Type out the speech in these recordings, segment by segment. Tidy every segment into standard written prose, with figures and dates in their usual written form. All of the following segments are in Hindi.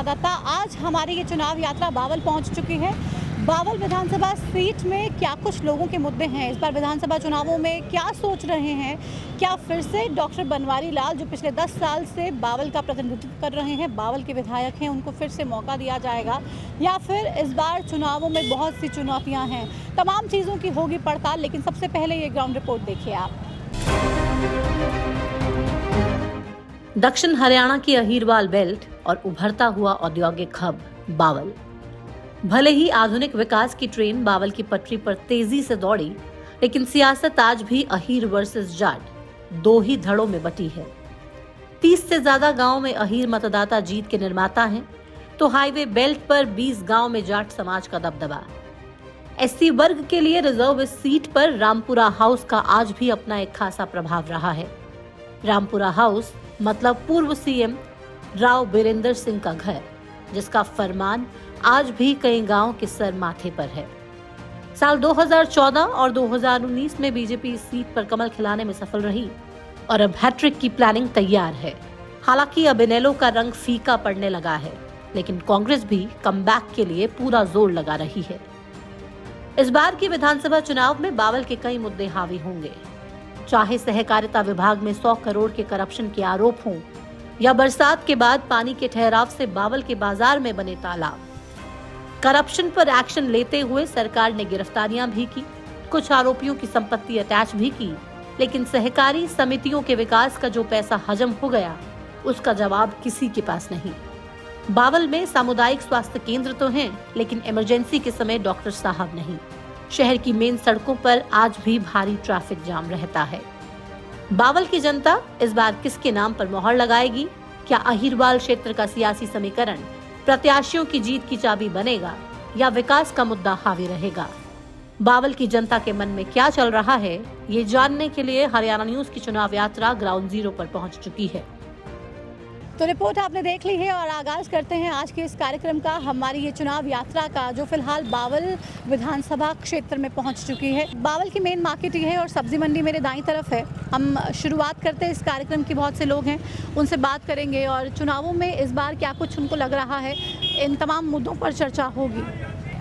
संवाददाता। आज हमारी ये चुनाव यात्रा बावल पहुंच चुकी है। बावल विधानसभा सीट में क्या कुछ लोगों के मुद्दे हैं, इस बार विधानसभा चुनावों में क्या सोच रहे हैं, क्या फिर से डॉक्टर बनवारी लाल जो पिछले 10 साल से बावल का प्रतिनिधित्व कर रहे हैं, बावल के विधायक हैं, उनको फिर से मौका दिया जाएगा, या फिर इस बार चुनावों में बहुत सी चुनौतियाँ हैं। तमाम चीज़ों की होगी पड़ताल, लेकिन सबसे पहले ये ग्राउंड रिपोर्ट देखिए आप। दक्षिण हरियाणा की अहीरवाल बेल्ट और उभरता हुआ औद्योगिक हब बावल। भले ही आधुनिक विकास की ट्रेन बावल की पटरी पर तेजी से दौड़ी, लेकिन सियासत आज भी अहीर वर्सेस जाट दो ही धड़ों में बटी है। 30 से ज्यादा गांव में अहीर मतदाता जीत के निर्माता हैं, तो हाईवे बेल्ट पर 20 गांव में जाट समाज का दबदबा। एससी वर्ग के लिए रिजर्व इस सीट पर रामपुरा हाउस का आज भी अपना एक खासा प्रभाव रहा है। रामपुरा हाउस मतलब पूर्व सीएम राव बीरेंद्र सिंह का घर, जिसका फरमान आज भी कई गांव के सर माथे पर है। साल 2014 और 2019 में बीजेपी इस सीट पर कमल खिलाने में सफल रही और अब हैट्रिक की प्लानिंग तैयार है। हालांकि अब इनेलो का रंग फीका पड़ने लगा है, लेकिन कांग्रेस भी कमबैक के लिए पूरा जोर लगा रही है। इस बार की विधानसभा चुनाव में बावल के कई मुद्दे हावी होंगे, चाहे सहकारिता विभाग में 100 करोड़ के करप्शन के आरोप हों, या बरसात के बाद पानी के ठहराव से बावल के बाजार में बने तालाब। करप्शन पर एक्शन लेते हुए सरकार ने गिरफ्तारियां भी की, कुछ आरोपियों की संपत्ति अटैच भी की, लेकिन सहकारी समितियों के विकास का जो पैसा हजम हो गया, उसका जवाब किसी के पास नहीं। बावल में सामुदायिक स्वास्थ्य केंद्र तो हैं, लेकिन इमरजेंसी के समय डॉक्टर साहब नहीं। शहर की मेन सड़कों पर आज भी भारी ट्रैफिक जाम रहता है। बावल की जनता इस बार किसके नाम पर मोहर लगाएगी? क्या अहीरवाल क्षेत्र का सियासी समीकरण प्रत्याशियों की जीत की चाबी बनेगा, या विकास का मुद्दा हावी रहेगा? बावल की जनता के मन में क्या चल रहा है, ये जानने के लिए हरियाणा न्यूज की चुनाव यात्रा ग्राउंड जीरो पर पहुंच चुकी है। तो रिपोर्ट आपने देख ली है और आगाज करते हैं आज के इस कार्यक्रम का, हमारी ये चुनाव यात्रा का, जो फिलहाल बावल विधानसभा क्षेत्र में पहुंच चुकी है। बावल की मेन मार्केट ये है और सब्जी मंडी मेरे दाईं तरफ है। हम शुरुआत करते हैं इस कार्यक्रम की, बहुत से लोग हैं, उनसे बात करेंगे और चुनावों में इस बार क्या कुछ उनको लग रहा है, इन तमाम मुद्दों पर चर्चा होगी।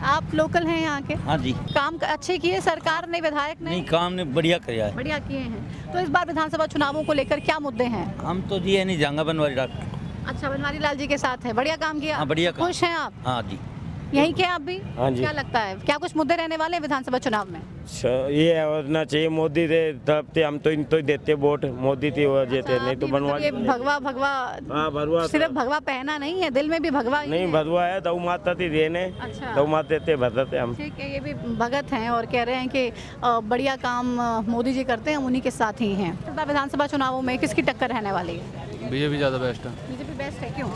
आप लोकल हैं यहाँ के? हाँ जी। काम अच्छे किए सरकार ने, विधायक ने? नहीं, काम ने बढ़िया किया है। बढ़िया किए हैं। तो इस बार विधानसभा चुनावों को लेकर क्या मुद्दे हैं? हम तो जी नहीं जाएंगे बनवारी लाल। अच्छा, बनवारी लाल जी के साथ है, बढ़िया काम किया। हाँ, बढ़िया। खुश हैं आप? हाँ जी। यही के आप भी? हाँ जी। क्या लगता है क्या कुछ मुद्दे रहने वाले हैं विधानसभा चुनाव में? ये होना चाहिए, मोदी थे तब थे, हम तो इनको ही देते वोट, मोदी थी वजह थे, नहीं तो बनवारी। ये भगवा भगवा? हाँ, भगवा। सिर्फ भगवा पहना नहीं है, दिल में भी भगवा नहीं, भगवा है, दऊ माता थी देने। अच्छा, दऊ माता थे भगत हम। ठीक है, ये भी भगत हैं और कह रहे हैं कि बढ़िया काम मोदी जी करते हैं, उन्हीं के साथ ही हैं। इस बार विधानसभा चुनावों में किसकी टक्कर रहने वाली है? बीजेपी ज़्यादा बेस्ट है। बीजेपी बेस्ट है, क्यों?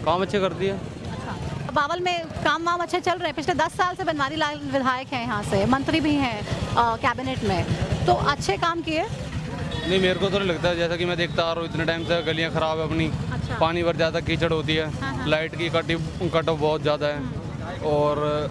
काम अच्छे करती है। अच्छा, बावल में काम वाम अच्छे चल रहे हैं? पिछले 10 साल से बनवारी लाल विधायक हैं, यहाँ से मंत्री भी हैं कैबिनेट में, तो अच्छे काम किए? नहीं, मेरे को तो नहीं लगता, जैसा कि मैं देखता आ रहा हूँ इतने टाइम से गलियाँ खराब है अपनी। अच्छा। पानी भर ज़्यादा कीचड़ होती है। हाँ। लाइट की कट ऑफ बहुत ज़्यादा है, और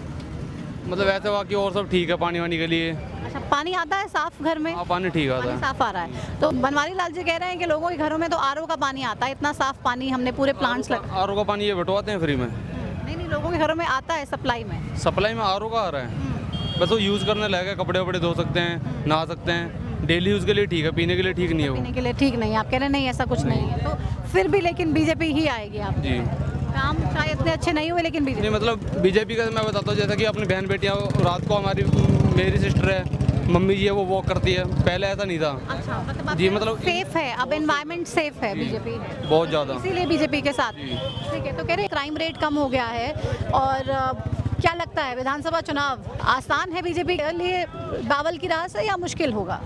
मतलब ऐसे बाकी और सब ठीक है पानी वानी के लिए। अच्छा, पानी आता है साफ घर में? हाँ, पानी ठीक आता पानी है। साफ आ रहा है। तो बनवारी लाल जी कह रहे हैं कि लोगों के घरों में तो आरओ का पानी आता है, इतना साफ पानी, हमने पूरे प्लांट्स लगा। आरओ का पानी ये बटवाते हैं फ्री में? नहीं, लोगों के घरों में आता है सप्लाई में। सप्लाई में आरओ का आ रहा है, बस वो यूज़ करने लायक है, कपड़े वपड़े धो सकते हैं, नहा सकते हैं, डेली यूज़ के लिए ठीक है, पीने के लिए ठीक नहीं है वो। पीने के लिए ठीक नहीं है, आप कह रहे नहीं ऐसा कुछ नहीं है, तो फिर भी लेकिन बीजेपी ही आएगी आप? जी। काम शायद इतने अच्छे नहीं हुए, लेकिन बीजेपी नहीं, मतलब बीजेपी का मैं बताता हूँ, जैसा कि अपनी बहन बेटियाँ, रात को मेरी सिस्टर है, मम्मी जी है, वो वॉक करती है, पहले ऐसा नहीं था। अच्छा, मतलब जी, मतलब सेफ है, अब एनवायरनमेंट सेफ है बीजेपी बहुत ज़्यादा, इसीलिए बीजेपी के साथ। ठीक है, तो कह रहे क्राइम रेट कम हो गया है, और क्या लगता है विधानसभा चुनाव आसान है बीजेपी के लिए बावल की राह से, या मुश्किल होगा?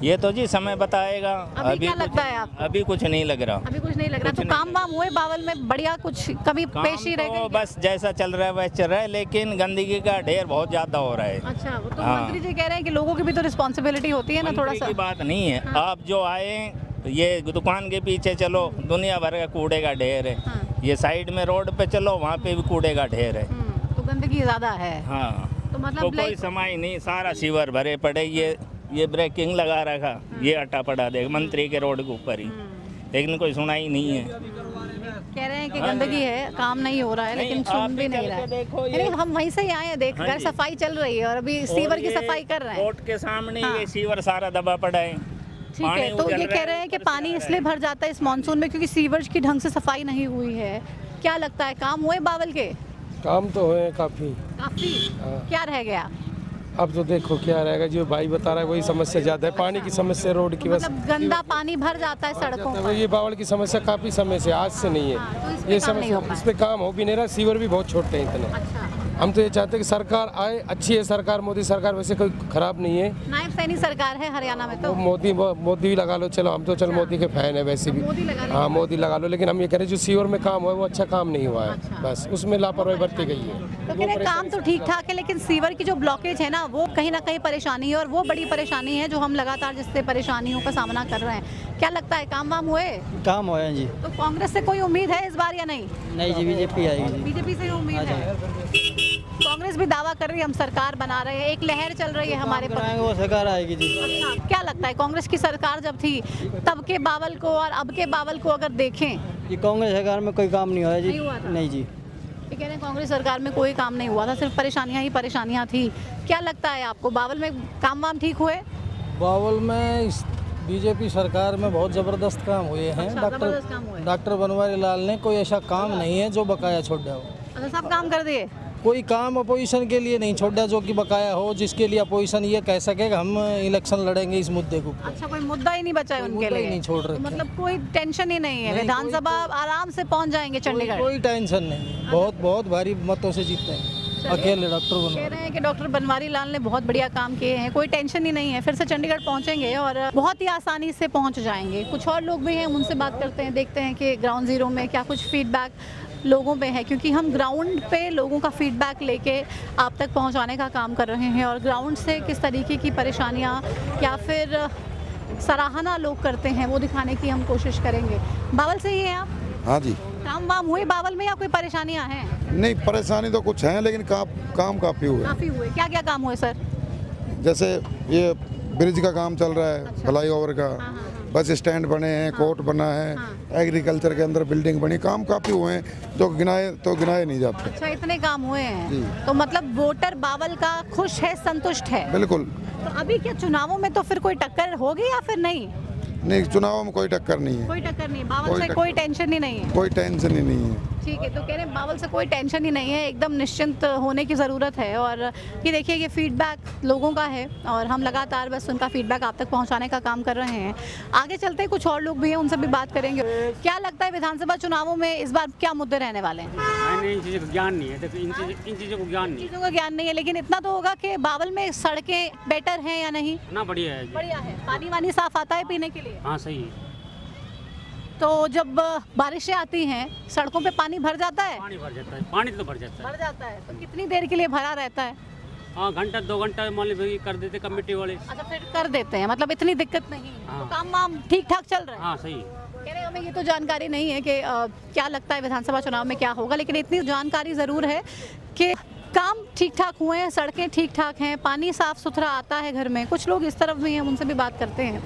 ये तो जी समय बताएगा। अभी क्या लगता है आपको? अभी कुछ नहीं लग रहा। अभी कुछ नहीं लग रहा। तो काम वाम हुए बावल में बढ़िया, कुछ कमी पेशी रह गई? बस जैसा चल रहा है वैसा चल रहा है, लेकिन गंदगी का ढेर बहुत ज्यादा हो रहा है। अच्छा, तो मंत्री जी कह रहे हैं कि लोगों की भी तो रिस्पॉन्सिबिलिटी होती है ना, थोड़ा सा। की बात नहीं है। आप जो आए ये दुकान के पीछे चलो, दुनिया भर का कूड़े का ढेर है। ये साइड में रोड पे चलो, वहाँ पे भी कूड़े का ढेर है, तो गंदगी ज्यादा है। हाँ, तो मतलब कोई समय नहीं, सारा सीवर भरे पड़े। ये ब्रेकिंग लगा रखा, ये अट्टा पड़ा देगा मंत्री के रोड के ऊपर ही, लेकिन कोई सुनाई नहीं है। कह रहे हैं की गंदगी है, काम नहीं हो रहा है, लेकिन सुन भी नहीं रहा है। नहीं, हम वहीं से ही आए हैं देखकर, सफाई चल रही है और अभी सीवर की सफाई कर रहे हैं। कोर्ट के सामने ये सीवर सारा दबा पड़ा है। ठीक है, तो ये कह रहे हैं कि पानी इसलिए भर जाता है इस मानसून में क्योंकि सीवर की ढंग से सफाई नहीं हुई है। क्या लगता है, काम हुए बावल के? काम तो हुए काफ़ी। क्या रह गया? अब तो देखो क्या रहेगा, जो भाई बता रहा है वही समस्या ज़्यादा है, पानी की समस्या, रोड की बस। मतलब गंदा पानी भर जाता है सड़कों पर। ये बावल की समस्या काफ़ी समय से, आज से नहीं है। तो इस पे ये काम नहीं समस्या, हो पाया। इस पे काम हो भी नहीं रहा, सीवर भी बहुत छोटे हैं इतने। अच्छा, हम तो ये चाहते हैं कि सरकार आए, अच्छी है सरकार, मोदी सरकार वैसे कोई खराब नहीं है। नायब सैनी सरकार है हरियाणा में तो। मोदी भी लगा लो, चलो हम तो चल मोदी के फैन है वैसे भी। मोदी लगा लो। हाँ मोदी लगा लो, लेकिन हम ये कह रहे हैं जो सीवर में काम हुआ है वो अच्छा काम नहीं हुआ है। अच्छा। बस उसमें लापरवाही बरती गई है। तो कह रहे काम तो ठीक ठाक है, लेकिन सीवर की जो ब्लॉकेज है ना, वो कहीं ना कहीं परेशानी है और वो बड़ी परेशानी है जो हम लगातार जिससे परेशानियों का सामना कर रहे हैं। क्या लगता है, काम वाम हुए? काम हुआ है जी। तो कांग्रेस से कोई उम्मीद है इस बार या नहीं? नहीं जी, बीजेपी आएगी जी। बीजेपी से उम्मीद है। कांग्रेस भी दावा कर रही है हम सरकार बना रहे हैं, एक लहर चल रही है हमारे पर। वो सरकार आएगी जी। अच्छा, क्या लगता है कांग्रेस की सरकार जब थी तब के बावल को और अब के बावल को अगर देखें? ये कांग्रेस सरकार में कोई काम नहीं हुआ जी। नहीं हुआ था? नहीं जी। ये कह रहे हैं कांग्रेस सरकार में कोई काम नहीं हुआ था, सिर्फ परेशानियां ही परेशानियां थी। क्या लगता है आपको, बावल में काम वाम ठीक हुए? बावल में बीजेपी सरकार में बहुत ज़बरदस्त काम हुए हैं। अच्छा, ज़बरदस्त काम हुए। डॉक्टर बनवारी लाल ने कोई ऐसा काम नहीं है जो बकाया छोड़ दिया हो। अच्छा, सब काम कर दिए। कोई काम अपोजिशन के लिए नहीं छोड़ दिया जो कि बकाया हो, जिसके लिए अपोजिशन ये कह सके कि हम इलेक्शन लड़ेंगे इस मुद्दे को। अच्छा, कोई मुद्दा ही नहीं बचा है उनके मुद्दा ही लिए? नहीं छोड़ रहे तो मतलब कोई टेंशन ही नहीं है, नहीं, विधानसभा आराम से पहुंच जाएंगे चंडीगढ़। कोई टेंशन नहीं, बहुत भारी मतों से जीतते हैं अकेले डॉक्टर कह बनवारी। रहे हैं कि डॉक्टर बनवारी लाल ने बहुत बढ़िया काम किए हैं, कोई टेंशन ही नहीं है, फिर से चंडीगढ़ पहुंचेंगे और बहुत ही आसानी से पहुंच जाएंगे। कुछ और लोग भी हैं, उनसे बात करते हैं, देखते हैं कि ग्राउंड जीरो में क्या कुछ फीडबैक लोगों पे है, क्योंकि हम ग्राउंड पे लोगों का फीडबैक लेके आप तक पहुंचाने का काम कर रहे हैं और ग्राउंड से किस तरीके की परेशानियां या फिर सराहना लोग करते हैं वो दिखाने की हम कोशिश करेंगे। बावल से ही हैं आप? हाँ जी। काम वाम हुए बावल में या कोई परेशानियां हैं? नहीं, परेशानी तो कुछ है, लेकिन काम काफ़ी हुए। काफ़ी हुए। क्या क्या काम हुए सर? जैसे ये ब्रिज का काम चल रहा है, फ्लाईओवर का, बस स्टैंड बने हैं, कोर्ट बना है, एग्रीकल्चर के अंदर बिल्डिंग बनी, काम काफ़ी हुए हैं जो गिनाए नहीं जाते। अच्छा, इतने काम हुए जी। हैं, तो मतलब वोटर बावल का खुश है, संतुष्ट है? बिल्कुल। तो अभी क्या चुनावों में तो फिर कोई टक्कर होगी या फिर नहीं? नहीं, चुनाव में कोई टक्कर नहीं है। कोई टक्कर नहीं, बावल से कोई टेंशन ही नहीं है। कोई टेंशन ही नहीं है। ठीक है, तो कह रहे हैं बावल से कोई टेंशन ही नहीं है, एकदम निश्चिंत होने की ज़रूरत है। और ये देखिए, ये फीडबैक लोगों का है और हम लगातार बस उनका फीडबैक आप तक पहुंचाने का काम कर रहे हैं। आगे चलते हैं, कुछ और लोग भी हैं, उनसे भी बात करेंगे। क्या लगता है विधानसभा चुनावों में इस बार क्या मुद्दे रहने वाले हैं? मैंने इन चीज़ों का ज्ञान नहीं है, इन चीज़ों को ज्ञान नहीं है। चीज़ों का ज्ञान नहीं है, लेकिन इतना तो होगा कि बावल में सड़कें बेटर हैं या नहीं? ना, बढ़िया है। बढ़िया है। पानी वानी साफ आता है पीने के लिए? हाँ, सही है। तो जब बारिशें आती हैं सड़कों पे पानी भर जाता है? पानी भर जाता है, पानी तो भर जाता है। भर जाता है, तो कितनी देर के लिए भरा रहता है? हाँ, घंटा 2 घंटा मान लीजिए कर देते कमेटी वाले। अच्छा, फिर कर देते हैं, मतलब इतनी दिक्कत नहीं है। हाँ। तो काम वाम ठीक ठाक चल रहा है? हाँ, सही। कह रहे हमें ये तो जानकारी नहीं है कि क्या लगता है विधानसभा चुनाव में क्या होगा, लेकिन इतनी जानकारी ज़रूर है कि काम ठीक ठाक हुए हैं, सड़कें ठीक ठाक हैं, पानी साफ़ सुथरा आता है घर में। कुछ लोग इस तरफ भी हैं, उनसे भी बात करते हैं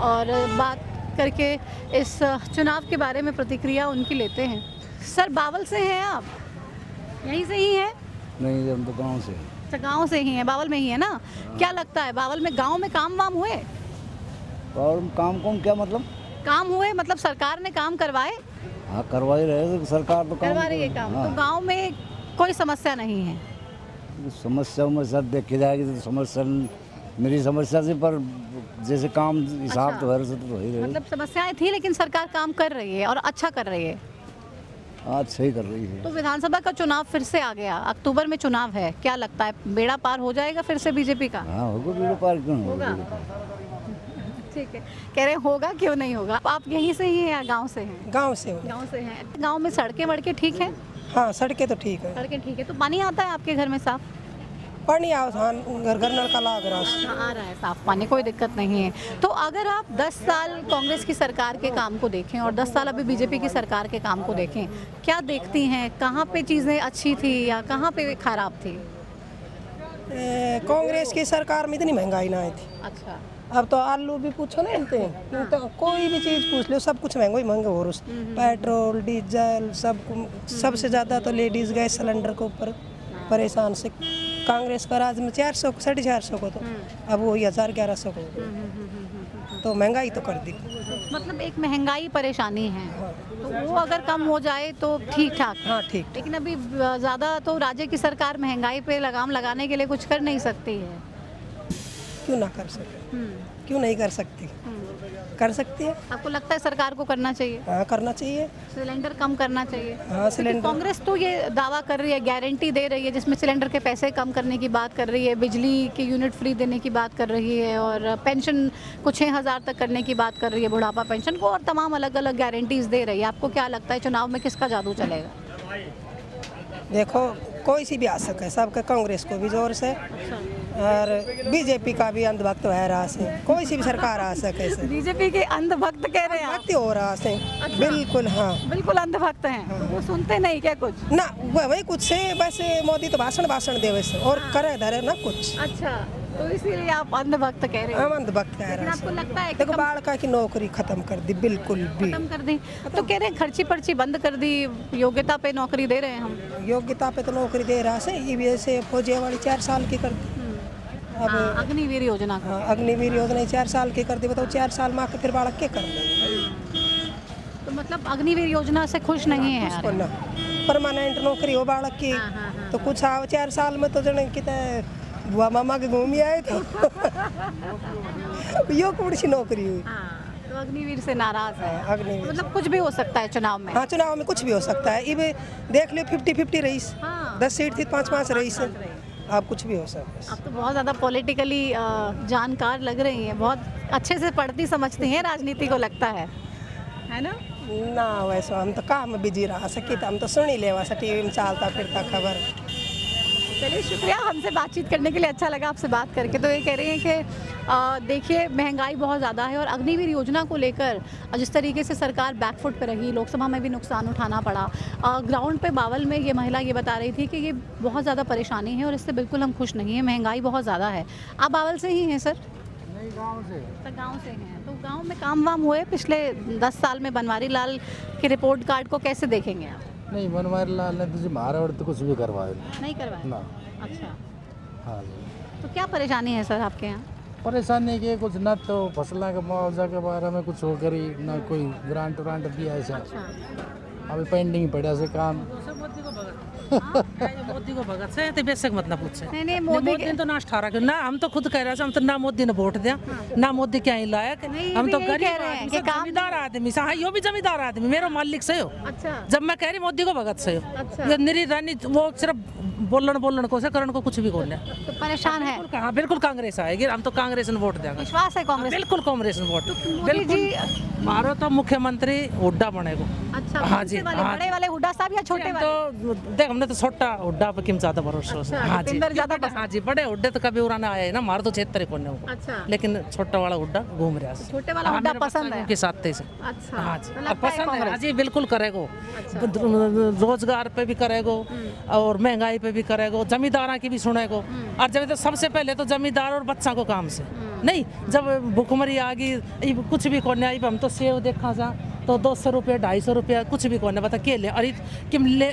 और बात करके इस चुनाव के बारे में प्रतिक्रिया उनकी लेते हैं। सर, बावल से हैं आप? यहीं से ही हैं? नहीं, हम तो गाँव से। अच्छा, गाँव से ही हैं, बावल में ही है ना? क्या लगता है बावल में, गाँव में काम वाम हुए? और काम क्या मतलब? काम हुए मतलब सरकार ने काम करवाए? हाँ, करवा ही रहे तो सरकार तो करवा रही है काम। तो गाँव में कोई समस्या नहीं है? समस्या में सब देखी जाएगी तो समस्या मेरी समस्या से, पर जैसे काम हिसाब तो है तो ही रहे। मतलब समस्याएं थी, लेकिन सरकार काम कर रही है और अच्छा कर रही है। आज सही कर रही है। तो विधानसभा का चुनाव फिर से आ गया, अक्टूबर में चुनाव है, क्या लगता है बेड़ा पार हो जाएगा फिर से बीजेपी का? हाँ, होगा बेड़ा पार, क्यों होगा? ठीक है, कह रहे होगा, क्यों नहीं होगा? आप यहीं से ही हैं या गाँव से हैं? गाँव से। गाँव से हैं। गाँव में सड़कें वड़कें ठीक है? हाँ, सड़कें तो ठीक है। सड़कें ठीक है। तो पानी आता है आपके घर में साफ? पानी घर घर नलका लग रहा आ रहा है साफ पानी, कोई दिक्कत नहीं है। तो अगर आप 10 साल कांग्रेस की सरकार के काम को देखें और 10 साल अभी बीजेपी की सरकार के काम को देखें, क्या देखती हैं, कहाँ पे चीज़ें अच्छी थी या कहाँ पे खराब थी? कांग्रेस की सरकार में इतनी महंगाई ना आई थी। अच्छा, अब तो आलू भी पूछो ना इनते, तो कोई भी चीज़ पूछ लो सब कुछ महंगा ही महंगा हो रहा है। पेट्रोल डीजल सबसे ज़्यादा तो लेडीज़ गैस सिलेंडर के ऊपर परेशान से। कांग्रेस का राज में 400 450 को, तो अब वही 1100 को, तो महंगाई तो कर दी। मतलब एक महंगाई परेशानी है, तो वो अगर कम हो जाए तो ठीक ठाक। हाँ ठीक। लेकिन अभी ज़्यादा तो राज्य की सरकार महंगाई पे लगाम लगाने के लिए कुछ कर नहीं सकती है। क्यों ना कर सके, क्यों नहीं कर सकती, कर सकती है। आपको लगता है सरकार को करना चाहिए? हाँ करना चाहिए। सिलेंडर कम करना चाहिए। हाँ सिलेंडर। कांग्रेस तो ये दावा कर रही है, गारंटी दे रही है, जिसमें सिलेंडर के पैसे कम करने की बात कर रही है, बिजली के यूनिट फ्री देने की बात कर रही है, और पेंशन को 6000 तक करने की बात कर रही है, बुढ़ापा पेंशन को, और तमाम अलग अलग गारंटीज दे रही है। आपको क्या लगता है चुनाव में किसका जादू चलेगा? देखो कोई सी भी आ सके, सबका कांग्रेस को भी जोर से और बीजेपी का भी अंधभक्त है रहा से, कोई सी भी सरकार आ सके से। बीजेपी के अंधभक्त कह रहे हैं? भक्ति हो रहा से। अच्छा। बिल्कुल हाँ बिल्कुल अंधभक्त हैं। हाँ। तो वो सुनते नहीं क्या कुछ? ना वही कुछ से, बस मोदी तो भाषण दे वैसे और करे धरे ना कुछ। अच्छा, तो इसीलिए आप अंधभक्त कह रहे हैं? हम अंधभक्त कह रहे हैं। आपको लगता है देखो बालका की नौकरी खत्म कर दी, बिल्कुल भी खत्म कर दी। तो कह रहे हैं खर्ची पर्ची बंद कर दी, योग्यता पे नौकरी दे रहे हैं हम। योग्यता पे तो नौकरी दे रहा से, ये वैसे फौजी वाली 4 साल की कर दी। अब अग्निवीर योजना। हाँ अग्निवीर योजना 4 साल की कर दी। बताओ 4 साल में आके फिर बालक क्या कर दे? तो मतलब अग्निवीर योजना से खुश नहीं है? परमानेंट नौकरी हो बालक की। तो कुछ आओ 4 साल में तो जने कितने बुआ मामा के घूमी आए तो यो कौन सी नौकरी हुई। तो अग्निवीर से नाराज है। अग्निवीर मतलब कुछ भी हो सकता है चुनाव में? हाँ चुनाव में कुछ भी हो सकता है। ये देख लो 50-50 रईस। 10 सीट थी, 5-5 रईस। आप कुछ भी हो सकता है। आप तो बहुत ज़्यादा पॉलिटिकली जानकार लग रही हैं, बहुत अच्छे से पढ़ती समझती हैं राजनीति को, लगता है ना? ना वैसे हम तो काम में बिजी रहा सकी, तो हम तो सुन ही ले वैसा टीवी में चलता फिरता खबर। चलिए शुक्रिया, हमसे बातचीत करने के लिए अच्छा लगा आपसे बात करके। तो ये कह रही हैं कि देखिए महंगाई बहुत ज़्यादा है और अग्निवीर योजना को लेकर जिस तरीके से सरकार बैकफुट पे रही, लोकसभा में भी नुकसान उठाना पड़ा। ग्राउंड पे बावल में ये महिला ये बता रही थी कि ये बहुत ज़्यादा परेशानी है और इससे बिल्कुल हम खुश नहीं हैं, महंगाई बहुत ज़्यादा है। आप बावल से ही हैं सर? नहीं, गाँव से। तो गाँव से हैं, तो गाँव में काम वाम हुए पिछले 10 साल में? बनवारी लाल के रिपोर्ट कार्ड को कैसे देखेंगे आप? नहीं, बनवारी लाल ने तो हमारे और तो कुछ भी करवाया नहीं करवाया ना। अच्छा हाँ तो क्या परेशानी है सर आपके यहाँ? परेशानी के कुछ ना तो फसल के मुआवजा के बारे में कुछ हो करी, ना कोई ग्रांट व्रांट दिया ऐसा। अभी पेंडिंग पड़ा से काम। मोदी को भगत से तो बेशक मत ना पूछे। नहीं मोदी ने तो नाश ठारा ना, हम तो खुद कह रहे हैं, हम तो ना मोदी ने वोट दिया, ना मोदी क्या ही लायक। हम तो गरीब आदमी, जमींदार आदमी से। हाँ यो भी जमींदार आदमी, मेरा मालिक से हो। अच्छा। जब मैं कह रही मोदी को भगत से हो। अच्छा। निरी रानी वो सिर्फ बोलन को से करण को कुछ भी बोलने। तो परेशान है। हाँ बिल्कुल कांग्रेस आएगी, हम तो कांग्रेस ने वोट देंगे। विश्वास है कांग्रेस? बिल्कुल कांग्रेस ने वोट। बिल्कुल मारो तो मुख्यमंत्री हुड्डा बनेगा। अच्छा। हाँ जी, बड़े वाले हुड्डा साहब या छोटे वाले? तो देख हमने तो छोटा हुड्डा पे किम ज्यादा भरोसा। हाँ जी, हाँ जी, बड़े हुड्डे तो कभी उड़ाना आया है ना, मारो तो क्षेत्र को नहीं। अच्छा। लेकिन छोटा वाला हुड्डा घूम रहा है। छोटे वाला हुड्डा पसंद है के साथ से। अच्छा। हाँ जी पसंद है। हाँ जी बिल्कुल करेगो। रोजगार पे भी करेगो और महंगाई पे भी करेगो, जमींदार की भी सुनेगो। और जब तो सबसे पहले तो जमींदार और बच्चा को काम से नहीं, जब भुखमरी आ गई कुछ भी कोने आई, हम तो सेव देखा जा तो 200 रुपये 250 रुपया कुछ भी कोने बता के ले। अरे किम ले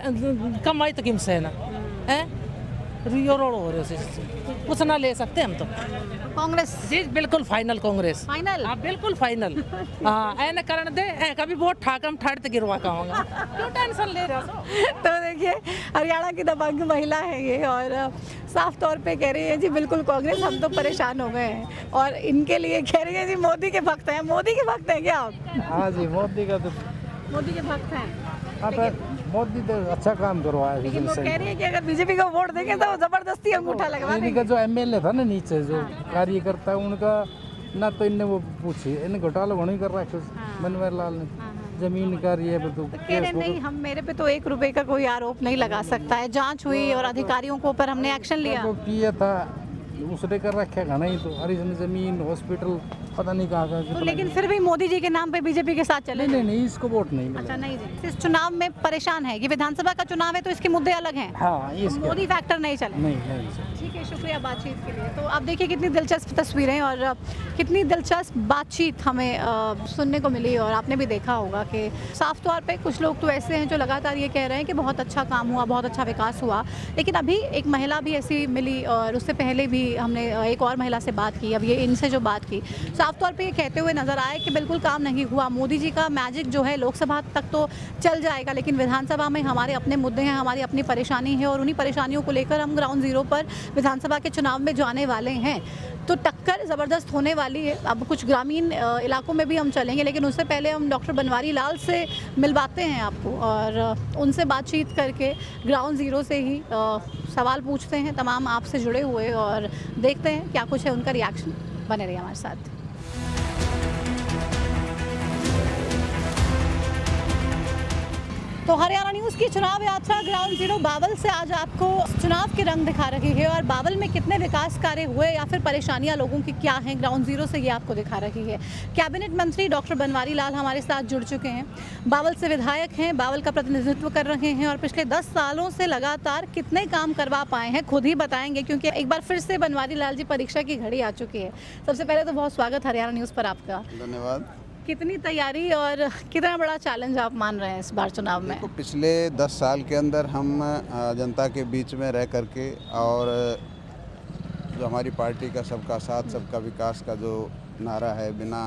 कमाई तो किम से है ना है रियो रोड हो रहे कुछ ना ले सकते हम तो। कांग्रेस जी बिल्कुल फाइनल कांग्रेस। फाइनल? हाँ बिल्कुल फाइनल। हाँ ऐन कारण दे कभी वोट ठाकम ठाड़ ते गिरवा कहूँगा, क्यों टेंशन ले रहा हो? तो देखिए हरियाणा की दबंग महिला है ये और साफ तौर पे कह रही है जी बिल्कुल कांग्रेस, हम तो परेशान हो गए हैं। और इनके लिए कह रही है जी मोदी के भक्त हैं। मोदी के भक्त हैं क्या आप? हाँ जी मोदी का तो मोदी के भक्त हैं। मोदी तो अच्छा काम करवाया। लेकिन वो कह रही है कि अगर बीजेपी को वोट देंगे तो जबरदस्ती अंगूठा लगवा देंगे। इनका जो एमएलए था ना नीचे जो कार्यकर्ता उनका ना तो इनने वो पूछी, इन्हें घोटाला होने कर रहा है बनवारी लाल ने जमीन का रही है। तो कह रहे नहीं हम मेरे पे तो 1 रुपए का कोई आरोप नहीं लगा सकता है, जांच हुई और अधिकारियों के ऊपर हमने एक्शन लिया। तो किया था उसने कर रखा है नहीं तो हरी जमीन हॉस्पिटल पता नहीं कहाँ तो लेकिन फिर भी मोदी जी के नाम पे बीजेपी के साथ चले? नहीं इसको वोट नहीं। अच्छा नहीं जी, इस चुनाव में परेशान है। ये विधानसभा का चुनाव है तो इसके मुद्दे अलग हैं। हाँ मोदी फैक्टर नहीं चले। नहीं ठीक है। देखिए शुक्रिया बातचीत के लिए। तो आप देखिए कितनी दिलचस्प तस्वीरें और कितनी दिलचस्प बातचीत हमें सुनने को मिली। और आपने भी देखा होगा कि साफ तौर पे कुछ लोग तो ऐसे हैं जो लगातार ये कह रहे हैं कि बहुत अच्छा काम हुआ, बहुत अच्छा विकास हुआ, लेकिन अभी एक महिला भी ऐसी मिली और उससे पहले भी हमने एक और महिला से बात की, अब ये इनसे जो बात की, साफ तौर पर ये कहते हुए नजर आए कि बिल्कुल काम नहीं हुआ। मोदी जी का मैजिक जो है लोकसभा तक तो चल जाएगा, लेकिन विधानसभा में हमारे अपने मुद्दे हैं, हमारी अपनी परेशानी है और उन्हीं परेशानियों को लेकर हम ग्राउंड जीरो पर विधानसभा के चुनाव में जाने वाले हैं। तो टक्कर ज़बरदस्त होने वाली है। अब कुछ ग्रामीण इलाकों में भी हम चलेंगे, लेकिन उससे पहले हम डॉक्टर बनवारी लाल से मिलवाते हैं आपको और उनसे बातचीत करके ग्राउंड ज़ीरो से ही सवाल पूछते हैं तमाम आपसे जुड़े हुए और देखते हैं क्या कुछ है उनका रिएक्शन। बने रहिए हमारे साथ। तो हरियाणा न्यूज़ की चुनाव यात्रा ग्राउंड जीरो बावल से आज आपको चुनाव के रंग दिखा रही है और बावल में कितने विकास कार्य हुए या फिर परेशानियां लोगों की क्या हैं, ग्राउंड जीरो से ये आपको दिखा रही है। कैबिनेट मंत्री डॉक्टर बनवारी लाल हमारे साथ जुड़ चुके हैं, बावल से विधायक हैं, बावल का प्रतिनिधित्व कर रहे हैं और पिछले 10 सालों से लगातार कितने काम करवा पाए हैं खुद ही बताएंगे, क्योंकि एक बार फिर से बनवारी लाल जी परीक्षा की घड़ी आ चुकी है। सबसे पहले तो बहुत स्वागत हरियाणा न्यूज़ पर आपका। धन्यवाद। कितनी तैयारी और कितना बड़ा चैलेंज आप मान रहे हैं इस बार चुनाव में? पिछले 10 साल के अंदर हम जनता के बीच में रह करके और जो हमारी पार्टी का सबका साथ सबका विकास का जो नारा है, बिना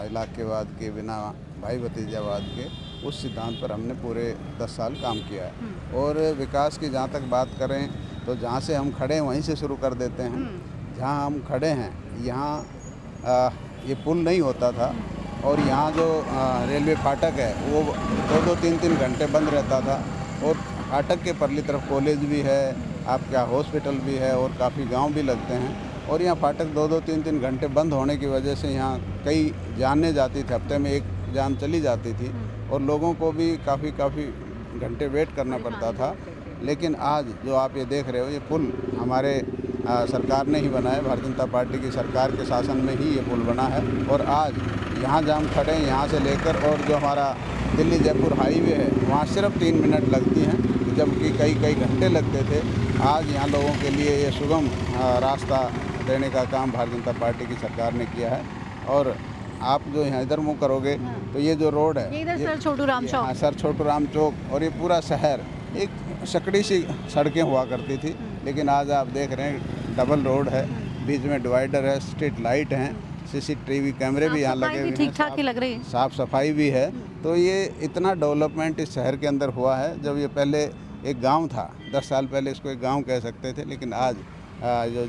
इलाकेवाद के, बिना भाई भतीजावाद के, उस सिद्धांत पर हमने पूरे 10 साल काम किया है। और विकास की जहाँ तक बात करें तो जहाँ से हम खड़े हैं वहीं से शुरू कर देते हैं। जहाँ हम खड़े हैं यहाँ ये पुल नहीं होता था और यहाँ जो रेलवे फाटक है वो 2-3 घंटे बंद रहता था और फाटक के परली तरफ कॉलेज भी है, आपका हॉस्पिटल भी है और काफ़ी गांव भी लगते हैं। और यहाँ फाटक 2-3 घंटे बंद होने की वजह से यहाँ कई जानें जाती थी, हफ्ते में एक जान चली जाती थी और लोगों को भी काफ़ी घंटे वेट करना पड़ता था। लेकिन आज जो आप ये देख रहे हो, ये पुल हमारे सरकार ने ही बनाया, भारतीय जनता पार्टी की सरकार के शासन में ही ये पुल बना है। और आज यहाँ जहाँ हम खड़े हैं यहाँ से लेकर और जो हमारा दिल्ली जयपुर हाईवे है वहाँ सिर्फ 3 मिनट लगती हैं, जबकि कई घंटे लगते थे। आज यहाँ लोगों के लिए ये सुगम रास्ता देने का काम भारतीय जनता पार्टी की सरकार ने किया है। और आप जो यहाँ इधर मुँह करोगे तो ये जो रोड है, ये सर छोटू राम चौक, सर छोटू राम चौक, और ये पूरा शहर एक सकड़ी सी सड़कें हुआ करती थी, लेकिन आज आप देख रहे हैं डबल रोड है, बीच में डिवाइडर है, स्ट्रीट लाइट हैं, CCTV कैमरे भी यहाँ लगे हुए हैं, ठीक-ठाक ही लग रही है, साफ सफाई भी है। तो ये इतना डेवलपमेंट इस शहर के अंदर हुआ है। जब ये पहले एक गांव था, 10 साल पहले इसको एक गांव कह सकते थे, लेकिन आज जो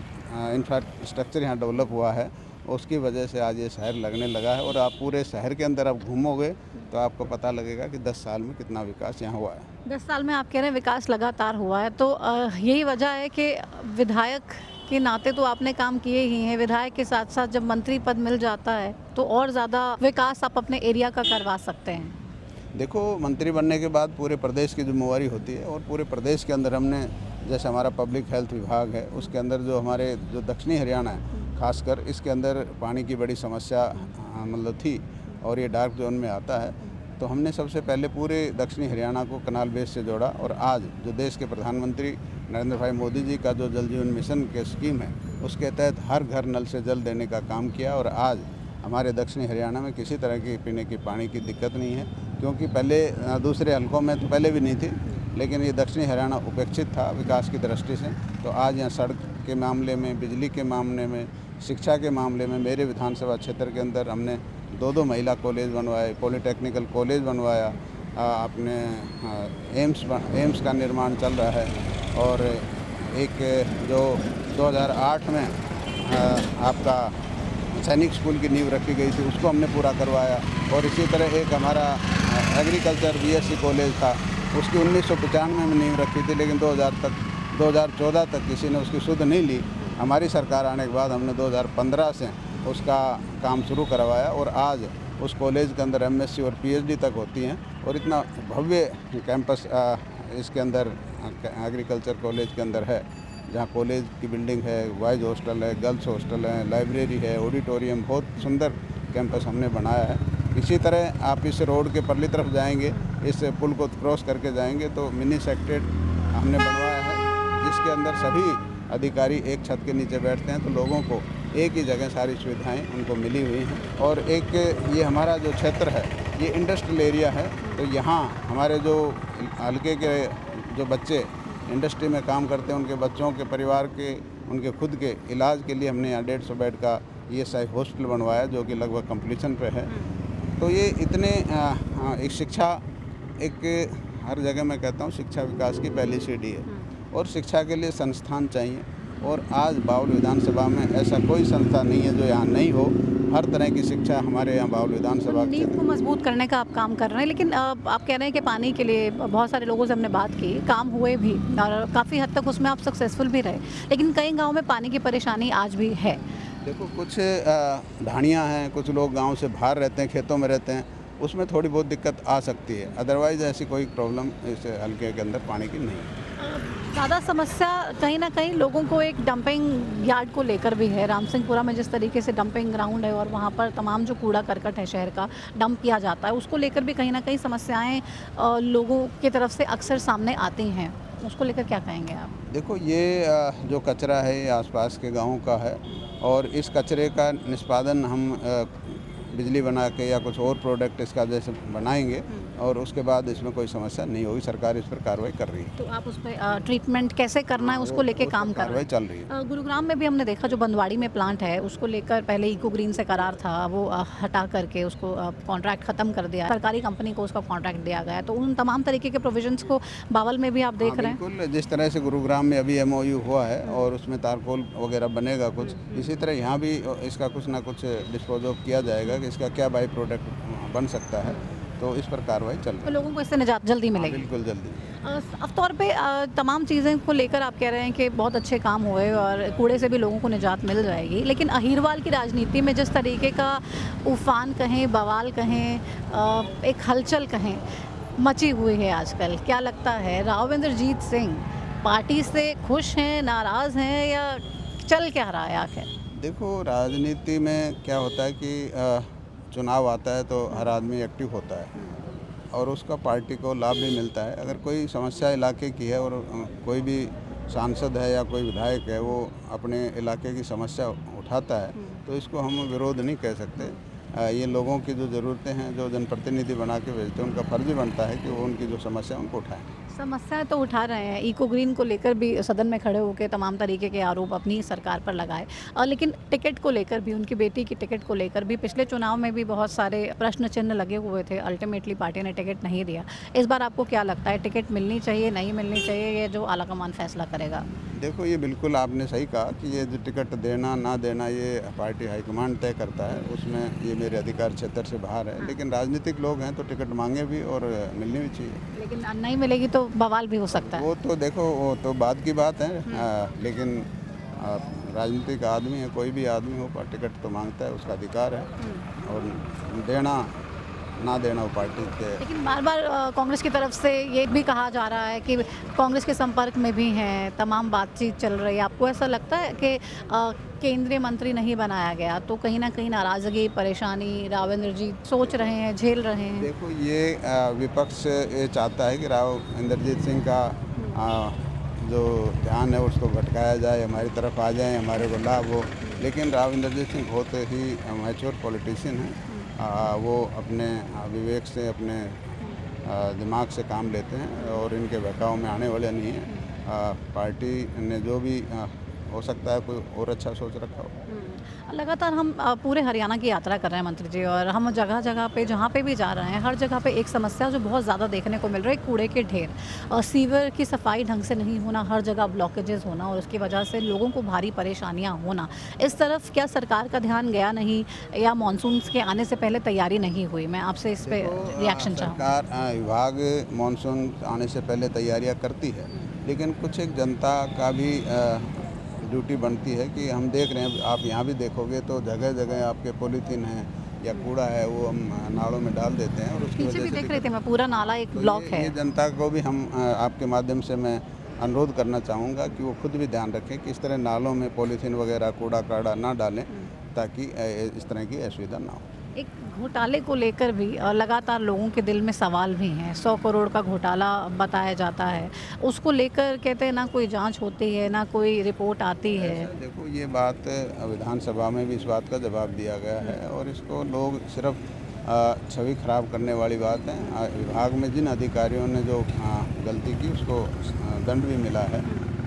इंफ्रास्ट्रक्चर यहाँ डेवलप हुआ है उसकी वजह से आज ये शहर लगने लगा है। और आप पूरे शहर के अंदर आप घूमोगे तो आपको पता लगेगा कि 10 साल में कितना विकास यहाँ हुआ है। 10 साल में आप कह रहे हैं विकास लगातार हुआ है, तो यही वजह है कि विधायक के नाते तो आपने काम किए ही हैं, विधायक के साथ साथ जब मंत्री पद मिल जाता है तो और ज़्यादा विकास आप अपने एरिया का करवा सकते हैं। देखो, मंत्री बनने के बाद पूरे प्रदेश की जिम्मेवारी होती है और पूरे प्रदेश के अंदर हमने, जैसे हमारा पब्लिक हेल्थ विभाग है उसके अंदर जो हमारे जो दक्षिणी हरियाणा है खासकर, इसके अंदर पानी की बड़ी समस्या मतलब थी और ये डार्क जोन में आता है। तो हमने सबसे पहले पूरे दक्षिणी हरियाणा को कनाल बेस से जोड़ा और आज जो देश के प्रधानमंत्री नरेंद्र भाई मोदी जी का जो जल जीवन मिशन के स्कीम है उसके तहत हर घर नल से जल देने का काम किया। और आज हमारे दक्षिणी हरियाणा में किसी तरह की पीने की पानी की दिक्कत नहीं है, क्योंकि पहले दूसरे हलकों में तो पहले भी नहीं थी, लेकिन ये दक्षिणी हरियाणा उपेक्षित था विकास की दृष्टि से। तो आज यहाँ सड़क के मामले में, बिजली के मामले में, शिक्षा के मामले में मेरे विधानसभा क्षेत्र के अंदर हमने 2 महिला कॉलेज बनवाए, पॉलीटेक्निकल कॉलेज बनवाया, अपने एम्स का निर्माण चल रहा है। और एक जो 2008 में आपका सैनिक स्कूल की नींव रखी गई थी उसको हमने पूरा करवाया। और इसी तरह एक हमारा एग्रीकल्चर BSc कॉलेज था, उसकी 1995 में नींव रखी थी, लेकिन 2014 तक किसी ने उसकी सुध नहीं ली। हमारी सरकार आने के बाद हमने 2015 से उसका काम शुरू करवाया और आज उस कॉलेज के अंदर MSc और PhD तक होती हैं। और इतना भव्य कैंपस इसके अंदर एग्रीकल्चर कॉलेज के अंदर है, जहाँ कॉलेज की बिल्डिंग है, बॉयज़ हॉस्टल है, गर्ल्स हॉस्टल है, लाइब्रेरी है, ऑडिटोरियम, बहुत सुंदर कैंपस हमने बनाया है। इसी तरह आप इस रोड के परली तरफ जाएंगे, इस पुल को क्रॉस करके जाएंगे तो मिनी सेक्रेटेरिएट हमने बनवाया है, जिसके अंदर सभी अधिकारी एक छत के नीचे बैठते हैं, तो लोगों को एक ही जगह सारी सुविधाएं उनको मिली हुई हैं। और एक ये हमारा जो क्षेत्र है ये इंडस्ट्रियल एरिया है, तो यहाँ हमारे जो हल्के के जो बच्चे इंडस्ट्री में काम करते हैं, उनके बच्चों के परिवार के, उनके खुद के इलाज के लिए हमने यहाँ 150 बेड का ESI हॉस्पिटल बनवाया, जो कि लगभग कंप्लीशन पे है। तो ये इतने एक शिक्षा, एक हर जगह मैं कहता हूँ शिक्षा विकास की पहली सीढ़ी है, और शिक्षा के लिए संस्थान चाहिए। और आज बावल विधानसभा में ऐसा कोई संस्था नहीं है जो यहाँ नहीं हो। हर तरह की शिक्षा हमारे यहाँ बावल विधानसभा नींव को मजबूत करने का आप काम कर रहे हैं, लेकिन आप कह रहे हैं कि पानी के लिए बहुत सारे लोगों से हमने बात की, काम हुए भी और काफ़ी हद तक उसमें आप सक्सेसफुल भी रहे, लेकिन कई गाँव में पानी की परेशानी आज भी है। देखो, कुछ ढाणियाँ हैं, कुछ लोग गांव से बाहर रहते हैं, खेतों में रहते हैं, उसमें थोड़ी बहुत दिक्कत आ सकती है। अदरवाइज़ ऐसी कोई प्रॉब्लम इस हल्के के अंदर पानी की नहीं है। ज़्यादा समस्या कहीं ना कहीं लोगों को एक डंपिंग यार्ड को लेकर भी है। रामसिंहपुरा में जिस तरीके से डंपिंग ग्राउंड है और वहाँ पर तमाम जो कूड़ा करकट है शहर का डंप किया जाता है, उसको लेकर भी कहीं ना कहीं समस्याएं लोगों की तरफ से अक्सर सामने आती हैं। उसको लेकर क्या कहेंगे आप? देखो, ये जो कचरा है ये आसपास के गाँवों का है, और इस कचरे का निष्पादन हम बिजली बना के या कुछ और प्रोडक्ट इसका जैसे बनाएंगे, और उसके बाद इसमें कोई समस्या नहीं होगी। सरकार इस पर कार्रवाई कर रही है। तो आप उस पर ट्रीटमेंट कैसे करना है उसको लेके काम कर रहे हैं? चल रही है। गुरुग्राम में भी हमने देखा जो बंदवाड़ी में प्लांट है, उसको लेकर पहले इको ग्रीन से करार था, वो हटा करके उसको कॉन्ट्रैक्ट ख़त्म कर दिया, सरकारी कंपनी को उसका कॉन्ट्रैक्ट दिया गया। तो उन तमाम तरीके के प्रोविजंस को बावल में भी आप देख रहे हैं? बिल्कुल, जिस तरह से गुरुग्राम में अभी MOU हुआ है और उसमें तारकोल वगैरह बनेगा कुछ, इसी तरह यहाँ भी इसका कुछ ना कुछ डिस्पोज ऑफ किया जाएगा कि इसका क्या बाई प्रोडक्ट बन सकता है। तो इस पर कार्रवाई चल रही है। तो लोगों को इससे निजात जल्दी मिलेगी? बिल्कुल जल्दी। अब तौर पे तमाम चीज़ें को लेकर आप कह रहे हैं कि बहुत अच्छे काम हुए और कूड़े से भी लोगों को निजात मिल जाएगी, लेकिन अहीरवाल की राजनीति में जिस तरीके का उफान कहें, बवाल कहें, एक हलचल कहें मची हुई है आजकल, क्या लगता है राव इंद्रजीत सिंह पार्टी से खुश हैं, नाराज़ हैं, या चल क्या रहा है आखिर? देखो, राजनीति में क्या होता है कि चुनाव आता है तो हर आदमी एक्टिव होता है और उसका पार्टी को लाभ भी मिलता है। अगर कोई समस्या इलाके की है और कोई भी सांसद है या कोई विधायक है वो अपने इलाके की समस्या उठाता है, तो इसको हम विरोध नहीं कह सकते। ये लोगों की जो ज़रूरतें हैं, जो जनप्रतिनिधि बना के भेजते हैं, उनका फर्ज बनता है कि वो उनकी जो समस्या उनको उठाएं। समस्याएं तो उठा रहे हैं, इको ग्रीन को लेकर भी सदन में खड़े होकर तमाम तरीके के आरोप अपनी सरकार पर लगाए, लेकिन टिकट को लेकर भी, उनकी बेटी की टिकट को लेकर भी पिछले चुनाव में भी बहुत सारे प्रश्न चिन्ह लगे हुए थे। अल्टीमेटली पार्टी ने टिकट नहीं दिया। इस बार आपको क्या लगता है, टिकट मिलनी चाहिए, नहीं मिलनी चाहिए, ये जो आलाकमान फैसला करेगा? देखो, ये बिल्कुल आपने सही कहा कि ये जो टिकट देना ना देना ये पार्टी हाईकमांड तय करता है, उसमें ये मेरे अधिकार क्षेत्र से बाहर है। लेकिन राजनीतिक लोग हैं तो टिकट मांगे भी और मिलनी भी चाहिए। लेकिन नहीं मिलेगी तो बवाल भी हो सकता है। वो तो देखो, वो तो बाद की बात है, लेकिन राजनीतिक आदमी है, कोई भी आदमी हो, टिकट तो मांगता है, उसका अधिकार है, और देना ना देना वो पार्टी के। लेकिन बार बार कांग्रेस की तरफ से ये भी कहा जा रहा है कि कांग्रेस के संपर्क में भी हैं, तमाम बातचीत चल रही है। आपको ऐसा लगता है कि केंद्रीय मंत्री नहीं बनाया गया तो कहीं ना कहीं नाराज़गी, परेशानी राव इंद्रजीत सोच रहे हैं, झेल रहे हैं? देखो, ये विपक्ष ये चाहता है कि राव इंद्रजीत सिंह का जो ध्यान है उसको भटकाया जाए, हमारी तरफ आ जाए, हमारे को लाभ हो। लेकिन राव इंद्रजीत सिंह बहुत ही मैच्योर पॉलिटिशियन हैं, वो अपने विवेक से, अपने दिमाग से काम लेते हैं और इनके बहकाव में आने वाले नहीं हैं। पार्टी ने जो भी हो सकता है कोई और अच्छा सोच रखा हो। लगातार हम पूरे हरियाणा की यात्रा कर रहे हैं मंत्री जी, और हम जगह जगह पे जहाँ पे भी जा रहे हैं, हर जगह पे एक समस्या जो बहुत ज़्यादा देखने को मिल रही है, कूड़े के ढेर, सीवर की सफाई ढंग से नहीं होना, हर जगह ब्लॉकेजेस होना और उसकी वजह से लोगों को भारी परेशानियाँ होना। इस तरफ क्या सरकार का ध्यान गया नहीं, या मानसून के आने से पहले तैयारी नहीं हुई? मैं आपसे इस पर रिएक्शन चाहूँ। सरकार विभाग मानसून आने से पहले तैयारियाँ करती है, लेकिन कुछ एक जनता का भी ड्यूटी बनती है कि हम देख रहे हैं, आप यहाँ भी देखोगे तो जगह जगह आपके पॉलीथीन है या कूड़ा है वो हम नालों में डाल देते हैं, और उसकी वजह से देख रहे थे मैं, पूरा नाला एक ब्लॉक है। ये जनता को भी हम आपके माध्यम से मैं अनुरोध करना चाहूँगा कि वो खुद भी ध्यान रखें कि इस तरह नालों में पॉलीथीन वगैरह, कूड़ा काड़ा ना डालें, ताकि इस तरह की असुविधा ना हो। एक घोटाले को लेकर भी लगातार लोगों के दिल में सवाल भी हैं। 100 करोड़ का घोटाला बताया जाता है, उसको लेकर कहते हैं ना कोई जांच होती है ना कोई रिपोर्ट आती है। देखो ये बात विधानसभा में भी इस बात का जवाब दिया गया है और इसको लोग सिर्फ छवि खराब करने वाली बात है। विभाग में जिन अधिकारियों ने जो गलती की उसको दंड भी मिला है,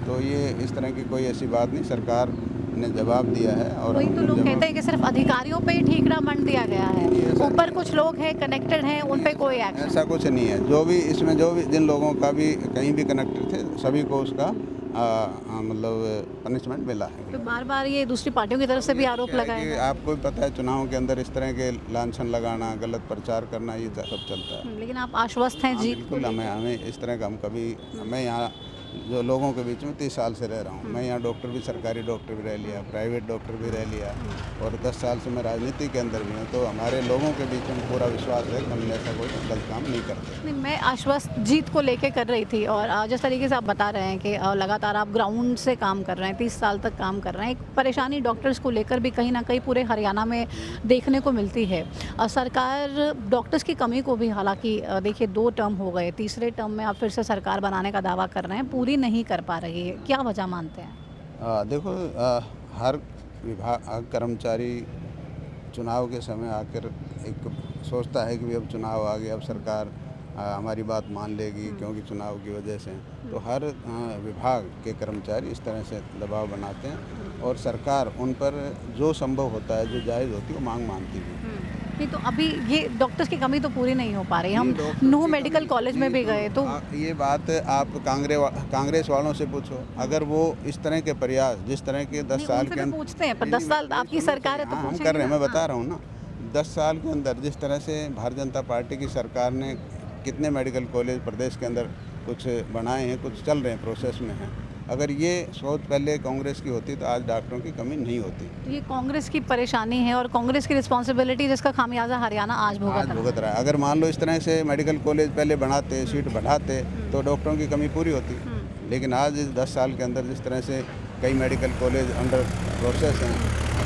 तो ये इस तरह की कोई ऐसी बात नहीं, सरकार ने जवाब दिया है। और वही तो लोग कहते हैं कि सिर्फ अधिकारियों पे ही ठीकरा मंड दिया गया है, ऊपर कुछ लोग हैं कनेक्टेड हैं उन पे कोई एक्शन। ऐसा कुछ नहीं है। जो भी इसमें जिन लोगों का भी कहीं भी कनेक्टेड थे सभी को उसका मतलब पनिशमेंट मिला है। तो बार बार ये दूसरी पार्टियों की तरफ से भी आरोप लगाए। आपको भी पता है चुनाव के अंदर इस तरह के लांछन लगाना, गलत प्रचार करना, ये सब चलता है। लेकिन आप आश्वस्त हैं जी? बिल्कुल, हमें इस तरह का हम कभी, मैं यहाँ जो लोगों के बीच में 30 साल से रह रहा हूँ। मैं यहाँ डॉक्टर भी, सरकारी डॉक्टर भी रह लिया, प्राइवेट डॉक्टर भी रह लिया और 10 साल से मैं राजनीति के अंदर भी हूँ, तो हमारे लोगों के बीच में पूरा विश्वास है कि हम ऐसा कोई गलत काम नहीं करते। नहीं, मैं आश्वस्त जीत को लेके कर रही थी और जिस तरीके से आप बता रहे हैं कि लगातार आप ग्राउंड से काम कर रहे हैं, 30 साल तक काम कर रहे हैं, एक परेशानी डॉक्टर्स को लेकर भी कहीं ना कहीं पूरे हरियाणा में देखने को मिलती है। सरकार डॉक्टर्स की कमी को भी, हालांकि देखिए 2 टर्म हो गए, तीसरे टर्म में आप फिर से सरकार बनाने का दावा कर रहे हैं, पूरी नहीं कर पा रही है, क्या वजह मानते हैं? देखो हर विभाग कर्मचारी चुनाव के समय आकर एक सोचता है कि भी अब चुनाव आ गया, अब सरकार हमारी बात मान लेगी क्योंकि चुनाव की वजह से, तो हर विभाग के कर्मचारी इस तरह से दबाव बनाते हैं और सरकार उन पर जो संभव होता है, जो जायज़ होती है वो मांग मानती है। नहीं तो अभी ये डॉक्टर्स की कमी तो पूरी नहीं हो पा रही। हम नूह मेडिकल कॉलेज में भी गए तो ये बात आप कांग्रेस वालों से पूछो, अगर वो इस तरह के प्रयास जिस तरह के 10 साल के अंदर पूछते हैं, पर 10 साल आपकी सरकार है तो हम कर रहे हैं, मैं बता रहा हूँ ना, 10 साल के अंदर जिस तरह से भारतीय जनता पार्टी की सरकार ने कितने मेडिकल कॉलेज प्रदेश के अंदर कुछ बनाए हैं, कुछ चल रहे हैं, प्रोसेस में हैं। अगर ये सोच पहले कांग्रेस की होती तो आज डॉक्टरों की कमी नहीं होती। तो ये कांग्रेस की परेशानी है और कांग्रेस की रिस्पॉन्सिबिलिटी, जिसका खामियाजा हरियाणा आज भुगत रहा है। अगर मान लो इस तरह से मेडिकल कॉलेज पहले बनाते, सीट बढ़ाते तो डॉक्टरों की कमी पूरी होती, लेकिन आज इस 10 साल के अंदर जिस तरह से कई मेडिकल कॉलेज अंडर प्रोसेस हैं,